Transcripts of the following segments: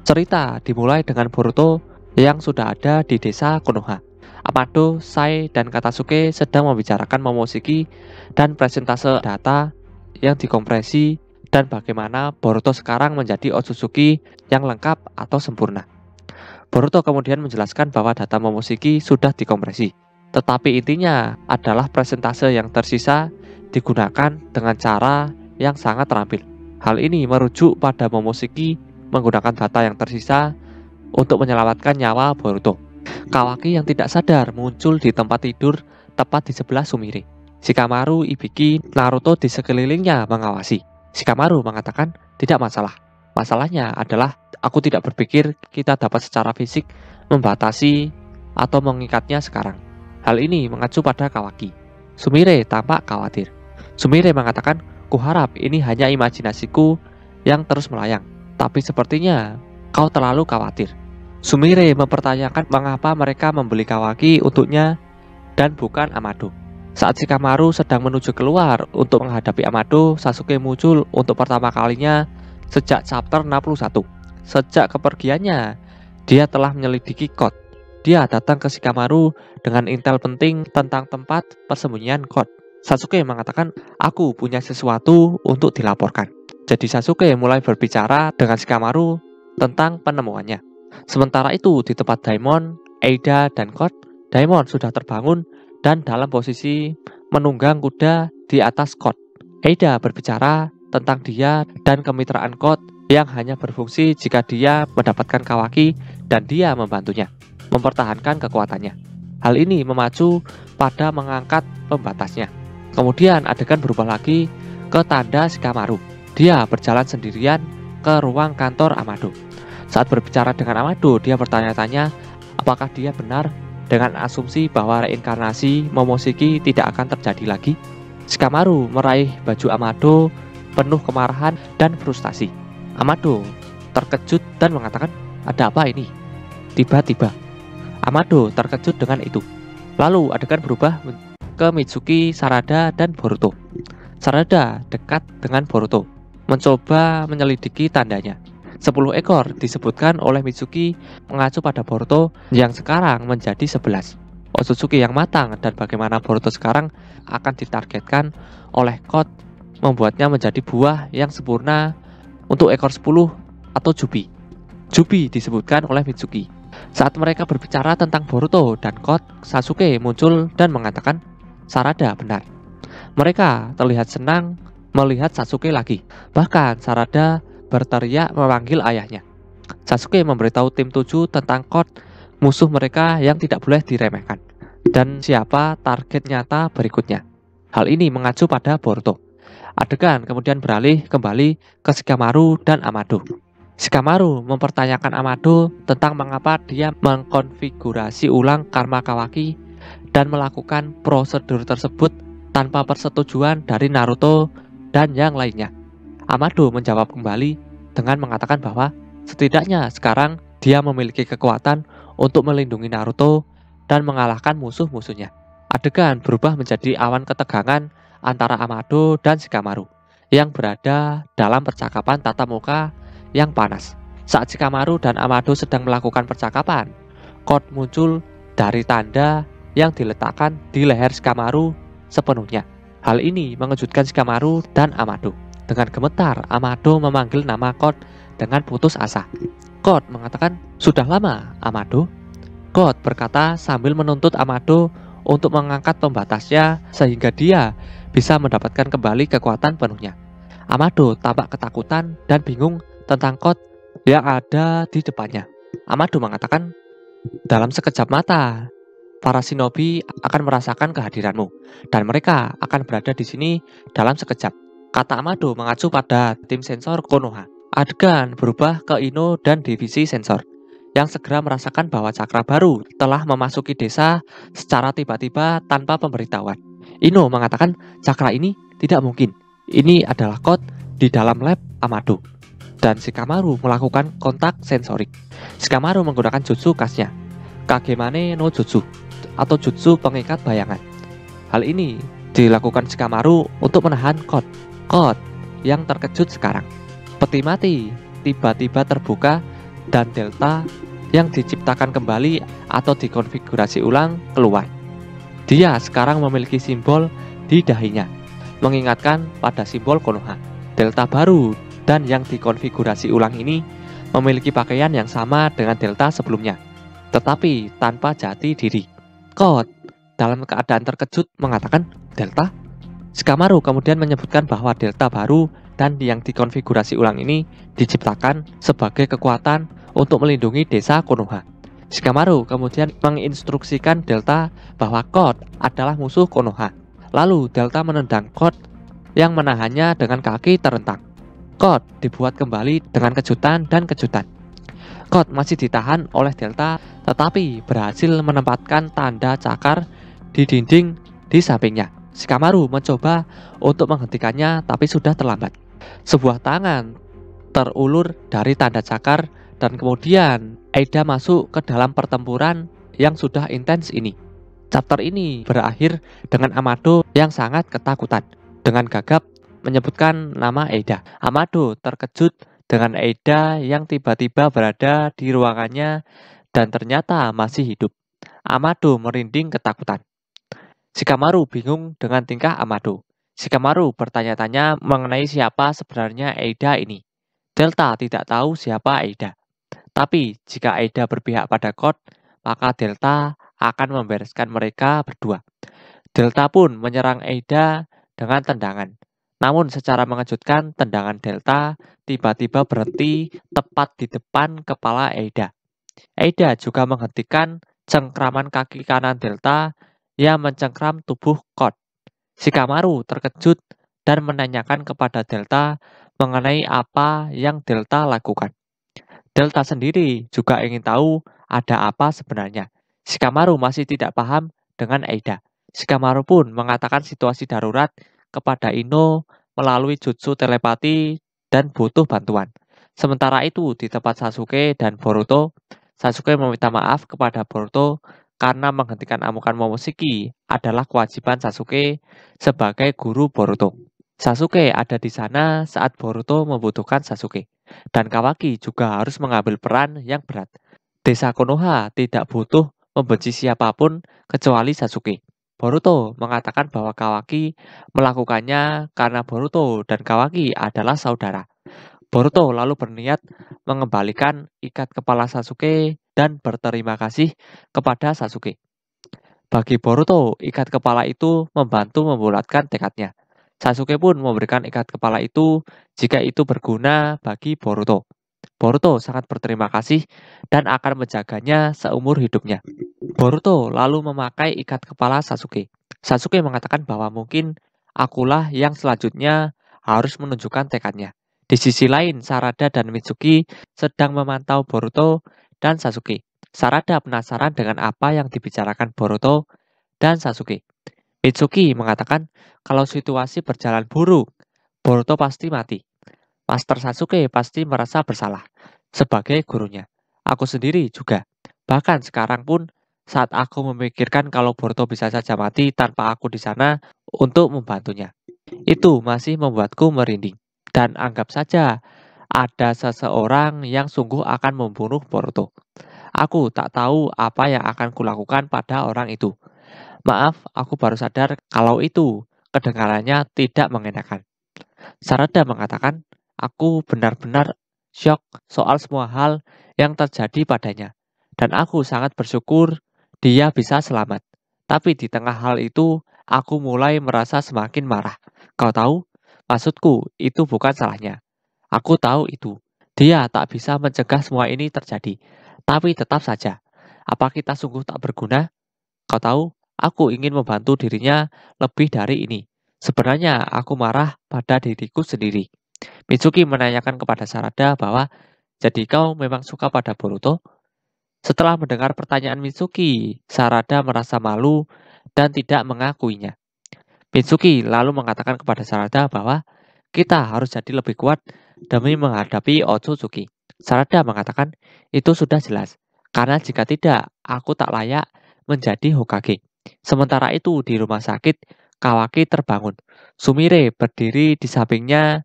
Cerita dimulai dengan Boruto yang sudah ada di desa Konoha. Amado, Sai, dan Katasuke sedang membicarakan Momoshiki dan presentase data yang dikompresi dan bagaimana Boruto sekarang menjadi Otsutsuki yang lengkap atau sempurna. Boruto kemudian menjelaskan bahwa data Momoshiki sudah dikompresi, tetapi intinya adalah presentase yang tersisa digunakan dengan cara yang sangat terampil. Hal ini merujuk pada Momoshiki menggunakan data yang tersisa untuk menyelamatkan nyawa Boruto. Kawaki yang tidak sadar muncul di tempat tidur tepat di sebelah Sumire. Shikamaru, Ibiki, Naruto di sekelilingnya mengawasi. Shikamaru mengatakan tidak masalah. Masalahnya adalah aku tidak berpikir kita dapat secara fisik membatasi atau mengikatnya sekarang. Hal ini mengacu pada Kawaki. Sumire tampak khawatir. Sumire mengatakan, kuharap ini hanya imajinasiku yang terus melayang. Tapi sepertinya kau terlalu khawatir. Sumire mempertanyakan mengapa mereka membeli Kawaki untuknya dan bukan Amado. Saat Shikamaru sedang menuju keluar untuk menghadapi Amado, Sasuke muncul untuk pertama kalinya sejak chapter 61. Sejak kepergiannya, dia telah menyelidiki Code. Dia datang ke Shikamaru dengan intel penting tentang tempat persembunyian Code. Sasuke mengatakan, aku punya sesuatu untuk dilaporkan. Jadi Sasuke mulai berbicara dengan Shikamaru tentang penemuannya. Sementara itu di tempat Daimon, Eida, dan Code, Daimon sudah terbangun dan dalam posisi menunggang kuda di atas Code. Eida berbicara tentang dia dan kemitraan Code yang hanya berfungsi jika dia mendapatkan Kawaki dan dia membantunya mempertahankan kekuatannya. Hal ini memacu pada mengangkat pembatasnya. Kemudian adegan berubah lagi ke tanda Shikamaru. Dia berjalan sendirian ke ruang kantor Amado. Saat berbicara dengan Amado, dia bertanya-tanya apakah dia benar dengan asumsi bahwa reinkarnasi Momoshiki tidak akan terjadi lagi. Shikamaru meraih baju Amado penuh kemarahan dan frustasi. Amado terkejut dan mengatakan, ada apa ini? Tiba-tiba, Amado terkejut dengan itu. Lalu adegan berubah ke Mitsuki, Sarada, dan Boruto. Sarada dekat dengan Boruto, mencoba menyelidiki tandanya. 10 ekor disebutkan oleh Mitsuki mengacu pada Boruto yang sekarang menjadi 11. Otsutsuki yang matang dan bagaimana Boruto sekarang akan ditargetkan oleh Code membuatnya menjadi buah yang sempurna untuk ekor 10 atau Jubi. Jubi disebutkan oleh Mitsuki. Saat mereka berbicara tentang Boruto dan Code, Sasuke muncul dan mengatakan Sarada benar. Mereka terlihat senang melihat Sasuke lagi. Bahkan Sarada berteriak memanggil ayahnya. Sasuke memberitahu tim 7 tentang Code, musuh mereka yang tidak boleh diremehkan, dan siapa target nyata berikutnya. Hal ini mengacu pada Boruto. Adegan kemudian beralih kembali ke Shikamaru dan Amado. Shikamaru mempertanyakan Amado tentang mengapa dia mengkonfigurasi ulang karma Kawaki dan melakukan prosedur tersebut tanpa persetujuan dari Naruto dan yang lainnya. Amado menjawab kembali dengan mengatakan bahwa setidaknya sekarang dia memiliki kekuatan untuk melindungi Naruto dan mengalahkan musuh-musuhnya. Adegan berubah menjadi awan ketegangan antara Amado dan Shikamaru yang berada dalam percakapan tatap muka yang panas. Saat Shikamaru dan Amado sedang melakukan percakapan, Code muncul dari tanda yang diletakkan di leher Shikamaru sepenuhnya. Hal ini mengejutkan Shikamaru dan Amado. Dengan gemetar, Amado memanggil nama Code dengan putus asa. Code mengatakan, sudah lama, Amado. Code berkata sambil menuntut Amado untuk mengangkat pembatasnya sehingga dia bisa mendapatkan kembali kekuatan penuhnya. Amado tampak ketakutan dan bingung tentang Code yang ada di depannya. Amado mengatakan, dalam sekejap mata, para shinobi akan merasakan kehadiranmu dan mereka akan berada di sini dalam sekejap. Kata Amado mengacu pada tim sensor Konoha. Adegan berubah ke Ino dan divisi sensor yang segera merasakan bahwa cakra baru telah memasuki desa secara tiba-tiba tanpa pemberitahuan. Ino mengatakan cakra ini tidak mungkin. Ini adalah Code di dalam lab Amado. Dan Shikamaru melakukan kontak sensorik. Shikamaru menggunakan jutsu khasnya, Kagemane no Jutsu, atau jutsu pengikat bayangan. Hal ini dilakukan Shikamaru untuk menahan Code yang terkejut sekarang. Peti mati tiba-tiba terbuka dan delta yang diciptakan kembali atau dikonfigurasi ulang keluar. Dia sekarang memiliki simbol di dahinya, mengingatkan pada simbol Konoha. Delta baru dan yang dikonfigurasi ulang ini memiliki pakaian yang sama dengan delta sebelumnya, tetapi tanpa jati diri. Code dalam keadaan terkejut mengatakan, "Delta?" Shikamaru kemudian menyebutkan bahwa delta baru dan yang dikonfigurasi ulang ini diciptakan sebagai kekuatan untuk melindungi desa Konoha. Shikamaru kemudian menginstruksikan delta bahwa Code adalah musuh Konoha. Lalu delta menendang Code yang menahannya dengan kaki terentang. Code dibuat kembali dengan kejutan dan kejutan. Code masih ditahan oleh delta tetapi berhasil menempatkan tanda cakar di dinding di sampingnya. Shikamaru mencoba untuk menghentikannya tapi sudah terlambat. Sebuah tangan terulur dari tanda cakar dan kemudian Eida masuk ke dalam pertempuran yang sudah intens ini. Chapter ini berakhir dengan Amado yang sangat ketakutan. Dengan gagap menyebutkan nama Eida. Amado terkejut dengan Eida yang tiba-tiba berada di ruangannya dan ternyata masih hidup. Amado merinding ketakutan. Shikamaru bingung dengan tingkah Amado. Shikamaru bertanya-tanya mengenai siapa sebenarnya Eida ini. Delta tidak tahu siapa Eida. Tapi jika Eida berpihak pada Code, maka Delta akan membereskan mereka berdua. Delta pun menyerang Eida dengan tendangan. Namun secara mengejutkan, tendangan Delta tiba-tiba berhenti tepat di depan kepala Eida. Eida juga menghentikan cengkraman kaki kanan Delta yang mencengkram tubuh Code. Shikamaru terkejut dan menanyakan kepada Delta mengenai apa yang Delta lakukan. Delta sendiri juga ingin tahu ada apa sebenarnya. Shikamaru masih tidak paham dengan Eida. Shikamaru pun mengatakan situasi darurat kepada Ino melalui jutsu telepati dan butuh bantuan. Sementara itu di tempat Sasuke dan Boruto, Sasuke meminta maaf kepada Boruto karena menghentikan amukan Momoshiki adalah kewajiban Sasuke sebagai guru Boruto. Sasuke ada di sana saat Boruto membutuhkan Sasuke. Dan Kawaki juga harus mengambil peran yang berat. Desa Konoha tidak butuh membenci siapapun kecuali Sasuke. Boruto mengatakan bahwa Kawaki melakukannya karena Boruto dan Kawaki adalah saudara. Boruto lalu berniat mengembalikan ikat kepala Sasuke dan berterima kasih kepada Sasuke. Bagi Boruto, ikat kepala itu membantu membulatkan tekadnya. Sasuke pun memberikan ikat kepala itu jika itu berguna bagi Boruto. Boruto sangat berterima kasih dan akan menjaganya seumur hidupnya. Boruto lalu memakai ikat kepala Sasuke. Sasuke mengatakan bahwa mungkin akulah yang selanjutnya harus menunjukkan tekadnya. Di sisi lain, Sarada dan Mitsuki sedang memantau Boruto dan Sasuke. Sarada penasaran dengan apa yang dibicarakan Boruto dan Sasuke. Mitsuki mengatakan kalau situasi berjalan buruk, Boruto pasti mati. Master Sasuke pasti merasa bersalah sebagai gurunya. Aku sendiri juga. Bahkan sekarang pun saat aku memikirkan kalau Boruto bisa saja mati tanpa aku di sana untuk membantunya. Itu masih membuatku merinding. Dan anggap saja ada seseorang yang sungguh akan membunuh Boruto. Aku tak tahu apa yang akan kulakukan pada orang itu. Maaf, aku baru sadar kalau itu kedengarannya tidak mengenakan. Sarada mengatakan, aku benar-benar syok soal semua hal yang terjadi padanya. Dan aku sangat bersyukur dia bisa selamat. Tapi di tengah hal itu, aku mulai merasa semakin marah. Kau tahu, maksudku itu bukan salahnya. Aku tahu itu. Dia tak bisa mencegah semua ini terjadi. Tapi tetap saja, apa kita sungguh tak berguna? Kau tahu, aku ingin membantu dirinya lebih dari ini. Sebenarnya aku marah pada diriku sendiri. Mitsuki menanyakan kepada Sarada bahwa jadi kau memang suka pada Boruto? Setelah mendengar pertanyaan Mitsuki, Sarada merasa malu dan tidak mengakuinya. Mitsuki lalu mengatakan kepada Sarada bahwa kita harus jadi lebih kuat demi menghadapi Otsutsuki. Sarada mengatakan itu sudah jelas, karena jika tidak, aku tak layak menjadi Hokage. Sementara itu di rumah sakit, Kawaki terbangun. Sumire berdiri di sampingnya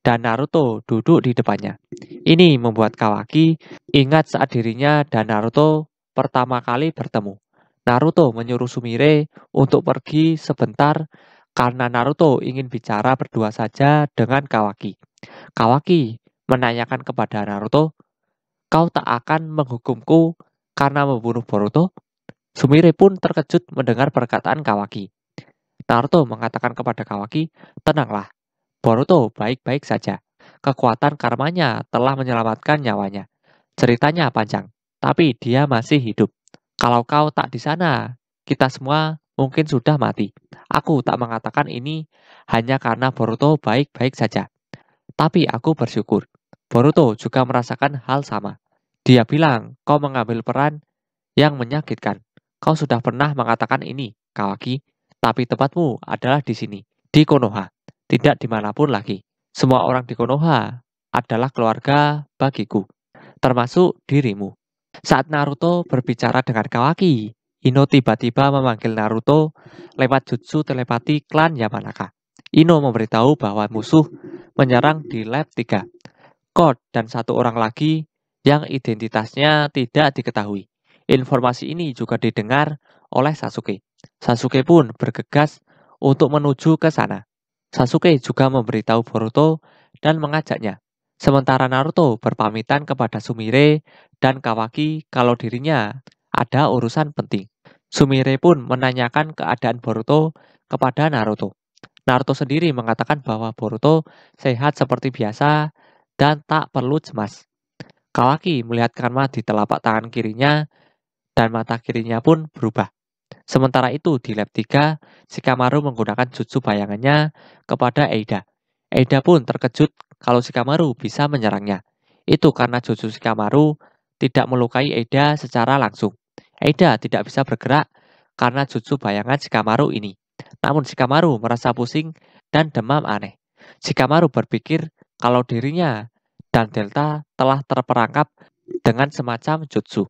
dan Naruto duduk di depannya. Ini membuat Kawaki ingat saat dirinya dan Naruto pertama kali bertemu. Naruto menyuruh Sumire untuk pergi sebentar karena Naruto ingin bicara berdua saja dengan Kawaki. Kawaki menanyakan kepada Naruto, "Kau tak akan menghukumku karena membunuh Boruto?" Sumire pun terkejut mendengar perkataan Kawaki. Naruto mengatakan kepada Kawaki, "Tenanglah, Boruto baik-baik saja. Kekuatan karmanya telah menyelamatkan nyawanya. Ceritanya panjang, tapi dia masih hidup. Kalau kau tak di sana, kita semua mungkin sudah mati. Aku tak mengatakan ini hanya karena Boruto baik-baik saja. Tapi aku bersyukur. Boruto juga merasakan hal sama. Dia bilang, kau mengambil peran yang menyakitkan. Kau sudah pernah mengatakan ini, Kawaki. Tapi tempatmu adalah di sini, di Konoha. Tidak dimanapun lagi. Semua orang di Konoha adalah keluarga bagiku, termasuk dirimu." Saat Naruto berbicara dengan Kawaki, Ino tiba-tiba memanggil Naruto lewat jutsu telepati klan Yamanaka. Ino memberitahu bahwa musuh menyerang di lab 3. Code dan satu orang lagi yang identitasnya tidak diketahui. Informasi ini juga didengar oleh Sasuke. Sasuke pun bergegas untuk menuju ke sana. Sasuke juga memberitahu Boruto dan mengajaknya. Sementara Naruto berpamitan kepada Sumire dan Kawaki kalau dirinya ada urusan penting. Sumire pun menanyakan keadaan Boruto kepada Naruto. Naruto sendiri mengatakan bahwa Boruto sehat seperti biasa dan tak perlu cemas. Kawaki melihat karma di telapak tangan kirinya dan mata kirinya pun berubah. Sementara itu di lab 3, Shikamaru menggunakan jutsu bayangannya kepada Eida. Eida pun terkejut kalau Shikamaru bisa menyerangnya. Itu karena jutsu Shikamaru tidak melukai Eida secara langsung. Eida tidak bisa bergerak karena jutsu bayangan Shikamaru ini. Namun Shikamaru merasa pusing dan demam aneh. Shikamaru berpikir kalau dirinya dan Delta telah terperangkap dengan semacam jutsu.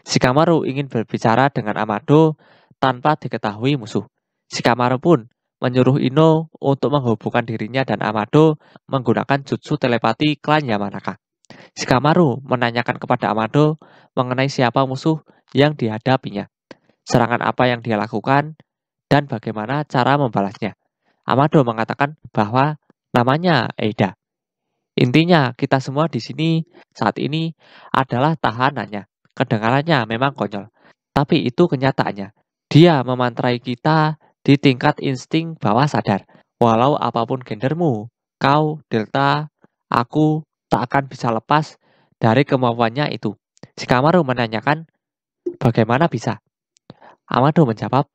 Shikamaru ingin berbicara dengan Amado tanpa diketahui musuh. Shikamaru pun menyuruh Ino untuk menghubungkan dirinya dan Amado menggunakan jutsu telepati klan Yamanaka. Shikamaru menanyakan kepada Amado mengenai siapa musuh yang dihadapinya, serangan apa yang dia lakukan, dan bagaimana cara membalasnya. Amado mengatakan bahwa namanya Eida. Intinya, kita semua di sini saat ini adalah tahanannya. Kedengarannya memang konyol, tapi itu kenyataannya. Dia memantrai kita di tingkat insting bawah sadar. Walau apapun gendermu, kau, Delta, aku tak akan bisa lepas dari kemampuannya itu. Shikamaru menanyakan, bagaimana bisa? Amado menjawab,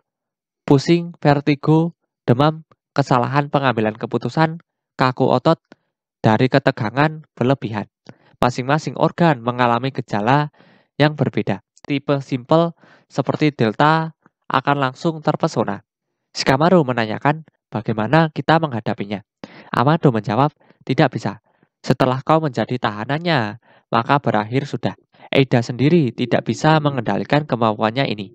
pusing, vertigo, demam, kesalahan pengambilan keputusan, kaku otot, dari ketegangan berlebihan. Masing-masing organ mengalami gejala yang berbeda. Tipe simple seperti Delta akan langsung terpesona. Shikamaru menanyakan bagaimana kita menghadapinya. Amado menjawab, tidak bisa. Setelah kau menjadi tahanannya, maka berakhir sudah. Eida sendiri tidak bisa mengendalikan kemampuannya ini,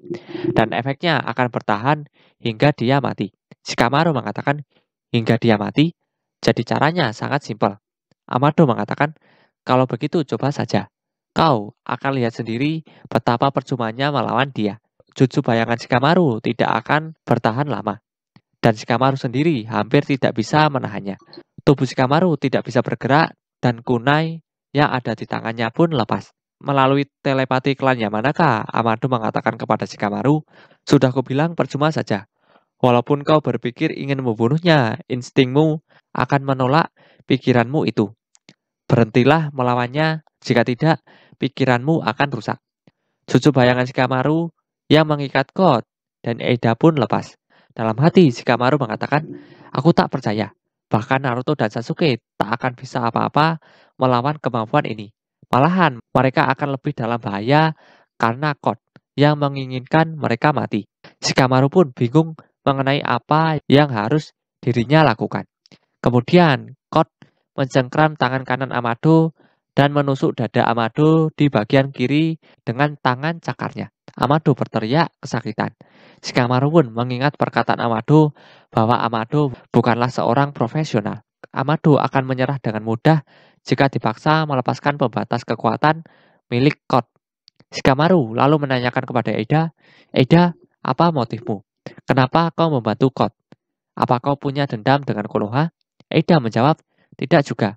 dan efeknya akan bertahan hingga dia mati. Shikamaru mengatakan, hingga dia mati, jadi caranya sangat simpel. Amado mengatakan, kalau begitu coba saja. Kau akan lihat sendiri betapa percumanya melawan dia. Jutsu bayangan Shikamaru tidak akan bertahan lama. Dan Shikamaru sendiri hampir tidak bisa menahannya. Tubuh Shikamaru tidak bisa bergerak dan kunai yang ada di tangannya pun lepas. Melalui telepati klan Yamanaka, Amado mengatakan kepada Shikamaru, sudah kubilang percuma saja. Walaupun kau berpikir ingin membunuhnya, instingmu akan menolak pikiranmu itu. Berhentilah melawannya, jika tidak, pikiranmu akan rusak. Jutsu bayangan Shikamaru yang mengikat God dan Eida pun lepas. Dalam hati, Shikamaru mengatakan, aku tak percaya. Bahkan Naruto dan Sasuke tak akan bisa apa-apa melawan kemampuan ini. Malahan, mereka akan lebih dalam bahaya karena God yang menginginkan mereka mati. Shikamaru pun bingung mengenai apa yang harus dirinya lakukan. Kemudian, God mencengkram tangan kanan Amado dan menusuk dada Amado di bagian kiri dengan tangan cakarnya. Amado berteriak kesakitan. Shikamaru pun mengingat perkataan Amado bahwa Amado bukanlah seorang profesional. Amado akan menyerah dengan mudah jika dipaksa melepaskan pembatas kekuatan milik Kot. Shikamaru lalu menanyakan kepada Eida, Eida, apa motifmu? Kenapa kau membantu Kot? Apa kau punya dendam dengan Konoha? Eida menjawab, tidak juga.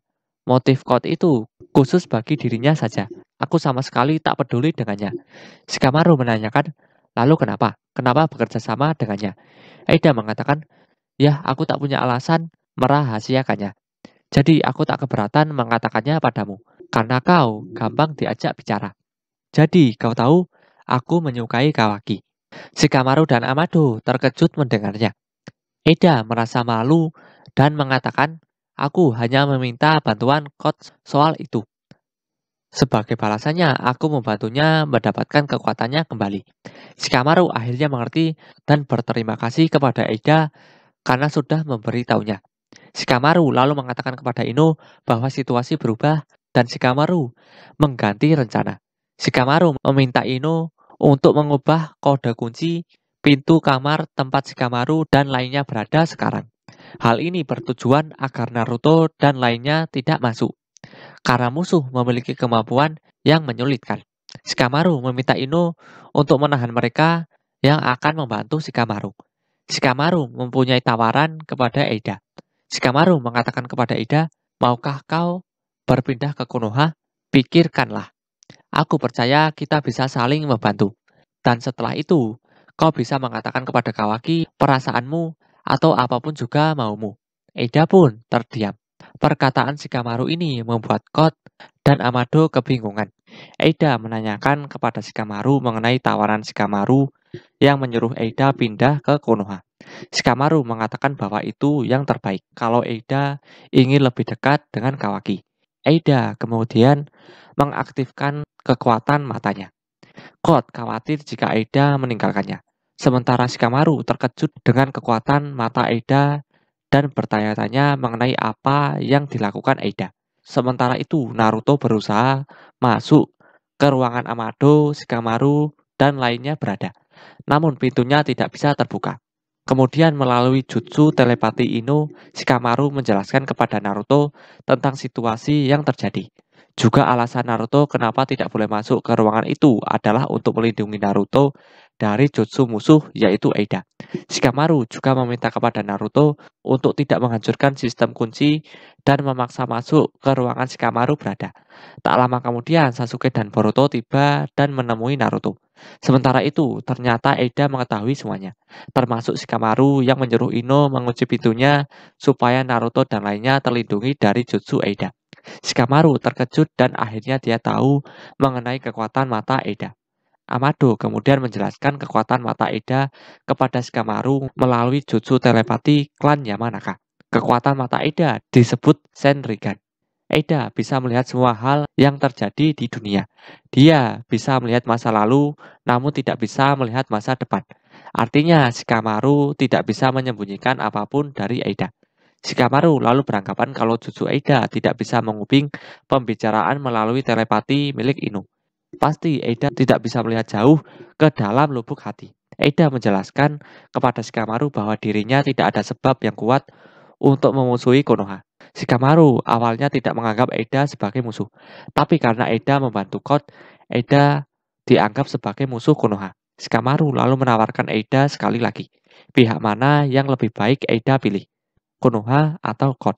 Motif Kot itu khusus bagi dirinya saja. Aku sama sekali tak peduli dengannya. Shikamaru menanyakan, lalu kenapa? Kenapa bekerja sama dengannya? Eida mengatakan, ya aku tak punya alasan merahasiakannya. Jadi aku tak keberatan mengatakannya padamu, karena kau gampang diajak bicara. Jadi kau tahu, aku menyukai Kawaki. Shikamaru dan Amado terkejut mendengarnya. Eda merasa malu dan mengatakan, aku hanya meminta bantuan Kot soal itu. Sebagai balasannya, aku membantunya mendapatkan kekuatannya kembali. Shikamaru akhirnya mengerti dan berterima kasih kepada Eda karena sudah memberitahunya. Shikamaru lalu mengatakan kepada Ino bahwa situasi berubah dan Shikamaru mengganti rencana. Shikamaru meminta Ino untuk mengubah kode kunci pintu kamar tempat Shikamaru dan lainnya berada sekarang. Hal ini bertujuan agar Naruto dan lainnya tidak masuk, karena musuh memiliki kemampuan yang menyulitkan. Shikamaru meminta Ino untuk menahan mereka yang akan membantu Shikamaru. Shikamaru mempunyai tawaran kepada Eida. Shikamaru mengatakan kepada Eida, maukah kau berpindah ke Konoha? Pikirkanlah. Aku percaya kita bisa saling membantu. Dan setelah itu, kau bisa mengatakan kepada Kawaki perasaanmu atau apapun juga maumu. Eida pun terdiam. Perkataan Shikamaru ini membuat Kot dan Amado kebingungan. Eida menanyakan kepada Shikamaru mengenai tawaran Shikamaru yang menyuruh Eida pindah ke Konoha. Shikamaru mengatakan bahwa itu yang terbaik kalau Eida ingin lebih dekat dengan Kawaki. Eida kemudian mengaktifkan kekuatan matanya. Kot khawatir jika Eida meninggalkannya. Sementara Shikamaru terkejut dengan kekuatan mata Eida dan bertanya-tanya mengenai apa yang dilakukan Eida. Sementara itu, Naruto berusaha masuk ke ruangan Amado, Shikamaru, dan lainnya berada. Namun pintunya tidak bisa terbuka. Kemudian melalui jutsu telepati Ino, Shikamaru menjelaskan kepada Naruto tentang situasi yang terjadi. Juga alasan Naruto kenapa tidak boleh masuk ke ruangan itu adalah untuk melindungi Naruto dari jutsu musuh yaitu Eida. Shikamaru juga meminta kepada Naruto untuk tidak menghancurkan sistem kunci dan memaksa masuk ke ruangan Shikamaru berada. Tak lama kemudian Sasuke dan Boruto tiba dan menemui Naruto. Sementara itu, ternyata Eida mengetahui semuanya, termasuk Shikamaru yang menyuruh Ino mengunci pintunya supaya Naruto dan lainnya terlindungi dari jutsu Eida. Shikamaru terkejut dan akhirnya dia tahu mengenai kekuatan mata Eida. Amado kemudian menjelaskan kekuatan mata Eida kepada Shikamaru melalui jutsu telepati klan Yamanaka. Kekuatan mata Eida disebut Senrigan. Eida bisa melihat semua hal yang terjadi di dunia. Dia bisa melihat masa lalu, namun tidak bisa melihat masa depan. Artinya, Shikamaru tidak bisa menyembunyikan apapun dari Eida. Shikamaru lalu beranggapan kalau jutsu Eida tidak bisa menguping pembicaraan melalui telepati milik Ino. Pasti Eida tidak bisa melihat jauh ke dalam lubuk hati. Eida menjelaskan kepada Shikamaru bahwa dirinya tidak ada sebab yang kuat untuk memusuhi Konoha. Shikamaru awalnya tidak menganggap Eida sebagai musuh, tapi karena Eida membantu Kot, Eida dianggap sebagai musuh Konoha. Shikamaru lalu menawarkan Eida sekali lagi. Pihak mana yang lebih baik Eida pilih? Konoha atau Kot.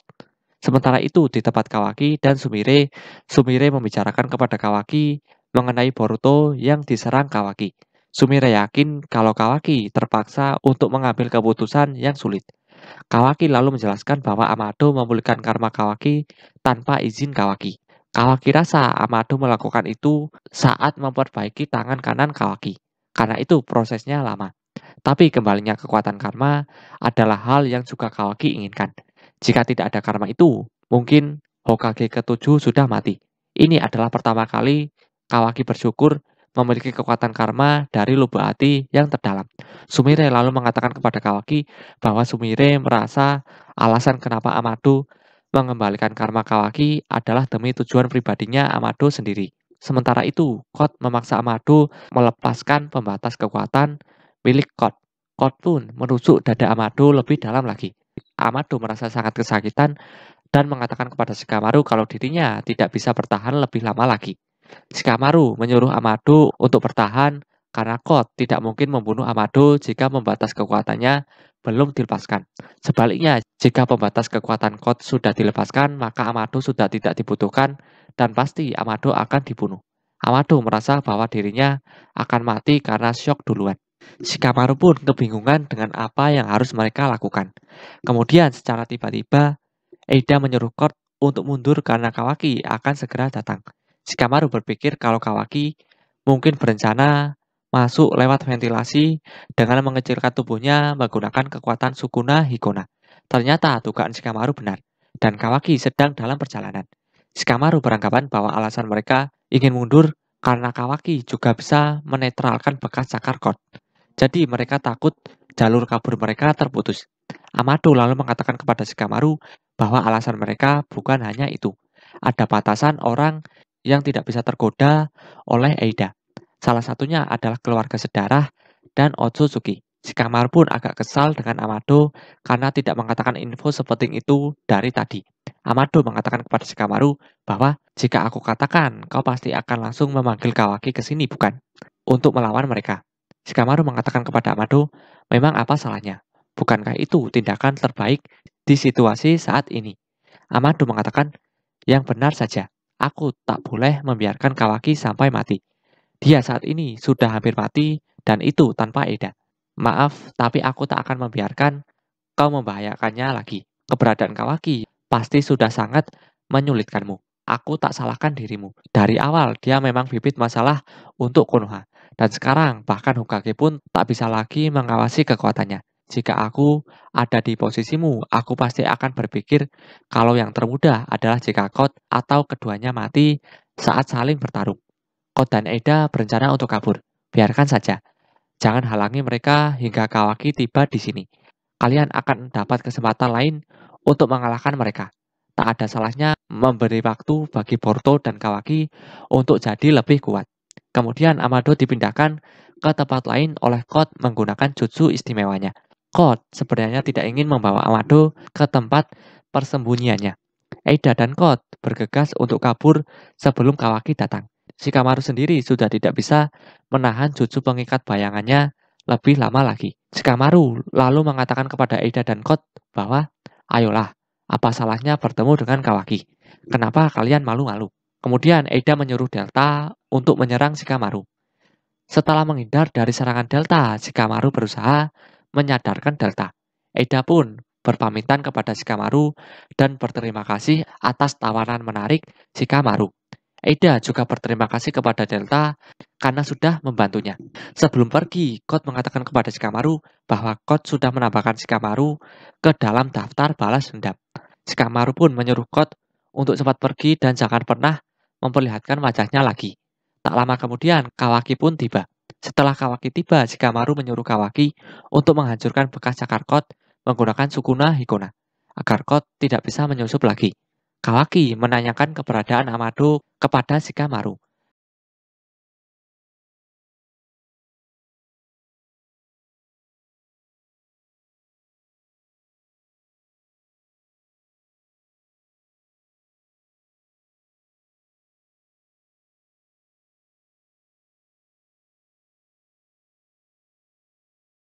Sementara itu di tempat Kawaki dan Sumire, Sumire membicarakan kepada Kawaki mengenai Boruto yang diserang Kawaki. Sumire yakin kalau Kawaki terpaksa untuk mengambil keputusan yang sulit. Kawaki lalu menjelaskan bahwa Amado memulihkan karma Kawaki tanpa izin Kawaki. Kawaki rasa Amado melakukan itu saat memperbaiki tangan kanan Kawaki. Karena itu prosesnya lama. Tapi kembalinya kekuatan karma adalah hal yang juga Kawaki inginkan. Jika tidak ada karma itu, mungkin Hokage ke-7 sudah mati. Ini adalah pertama kali Kawaki bersyukur memiliki kekuatan karma dari lubuk hati yang terdalam. Sumire lalu mengatakan kepada Kawaki bahwa Sumire merasa alasan kenapa Amado mengembalikan karma Kawaki adalah demi tujuan pribadinya Amado sendiri. Sementara itu, Kot memaksa Amado melepaskan pembatas kekuatan milik Kot. Kot pun menusuk dada Amado lebih dalam lagi. Amado merasa sangat kesakitan dan mengatakan kepada Shikamaru kalau dirinya tidak bisa bertahan lebih lama lagi. Shikamaru menyuruh Amado untuk bertahan karena Code tidak mungkin membunuh Amado jika pembatas kekuatannya belum dilepaskan. Sebaliknya, jika pembatas kekuatan Code sudah dilepaskan, maka Amado sudah tidak dibutuhkan dan pasti Amado akan dibunuh. Amado merasa bahwa dirinya akan mati karena syok duluan. Shikamaru pun kebingungan dengan apa yang harus mereka lakukan. Kemudian secara tiba-tiba, Eida menyuruh Code untuk mundur karena Kawaki akan segera datang. Shikamaru berpikir kalau Kawaki mungkin berencana masuk lewat ventilasi dengan mengecilkan tubuhnya menggunakan kekuatan Sukuna Hikona. Ternyata dugaan Shikamaru benar, dan Kawaki sedang dalam perjalanan. Shikamaru beranggapan bahwa alasan mereka ingin mundur karena Kawaki juga bisa menetralkan bekas cakar Code. Jadi mereka takut jalur kabur mereka terputus. Amado lalu mengatakan kepada Shikamaru bahwa alasan mereka bukan hanya itu. Ada batasan orang yang tidak bisa tergoda oleh Eida. Salah satunya adalah keluarga sedarah dan Otsutsuki. Shikamaru pun agak kesal dengan Amado karena tidak mengatakan info sepenting itu dari tadi. Amado mengatakan kepada Shikamaru bahwa jika aku katakan, kau pasti akan langsung memanggil Kawaki ke sini, bukan? Untuk melawan mereka. Shikamaru mengatakan kepada Amado, memang apa salahnya? Bukankah itu tindakan terbaik di situasi saat ini? Amado mengatakan, yang benar saja, aku tak boleh membiarkan Kawaki sampai mati. Dia saat ini sudah hampir mati dan itu tanpa Eida. Maaf, tapi aku tak akan membiarkan kau membahayakannya lagi. Keberadaan Kawaki pasti sudah sangat menyulitkanmu. Aku tak salahkan dirimu. Dari awal dia memang bibit masalah untuk Konoha. Dan sekarang bahkan Hokage pun tak bisa lagi mengawasi kekuatannya. Jika aku ada di posisimu, aku pasti akan berpikir kalau yang termudah adalah jika Code atau keduanya mati saat saling bertarung. Code dan Eida berencana untuk kabur. Biarkan saja. Jangan halangi mereka hingga Kawaki tiba di sini. Kalian akan dapat kesempatan lain untuk mengalahkan mereka. Tak ada salahnya memberi waktu bagi Boruto dan Kawaki untuk jadi lebih kuat. Kemudian Amado dipindahkan ke tempat lain oleh Code menggunakan jutsu istimewanya. Code sebenarnya tidak ingin membawa Amado ke tempat persembunyiannya. Eida dan Code bergegas untuk kabur sebelum Kawaki datang. Shikamaru sendiri sudah tidak bisa menahan jutsu pengikat bayangannya lebih lama lagi. Shikamaru lalu mengatakan kepada Eida dan Code bahwa, ayolah, apa salahnya bertemu dengan Kawaki? Kenapa kalian malu-malu? Kemudian Eida menyuruh Delta untuk menyerang Shikamaru. Setelah menghindar dari serangan Delta, Shikamaru berusaha menyadarkan Delta. Eida pun berpamitan kepada Shikamaru dan berterima kasih atas tawaran menarik Shikamaru. Eida juga berterima kasih kepada Delta karena sudah membantunya. Sebelum pergi, Code mengatakan kepada Shikamaru bahwa Code sudah menambahkan Shikamaru ke dalam daftar balas dendam. Shikamaru pun menyuruh Code untuk cepat pergi dan jangan pernah memperlihatkan wajahnya lagi. Tak lama kemudian, Kawaki pun tiba. Setelah Kawaki tiba, Shikamaru menyuruh Kawaki untuk menghancurkan bekas cakar Code menggunakan Sukuna Hikona, agar Code tidak bisa menyusup lagi. Kawaki menanyakan keberadaan Amado kepada Shikamaru.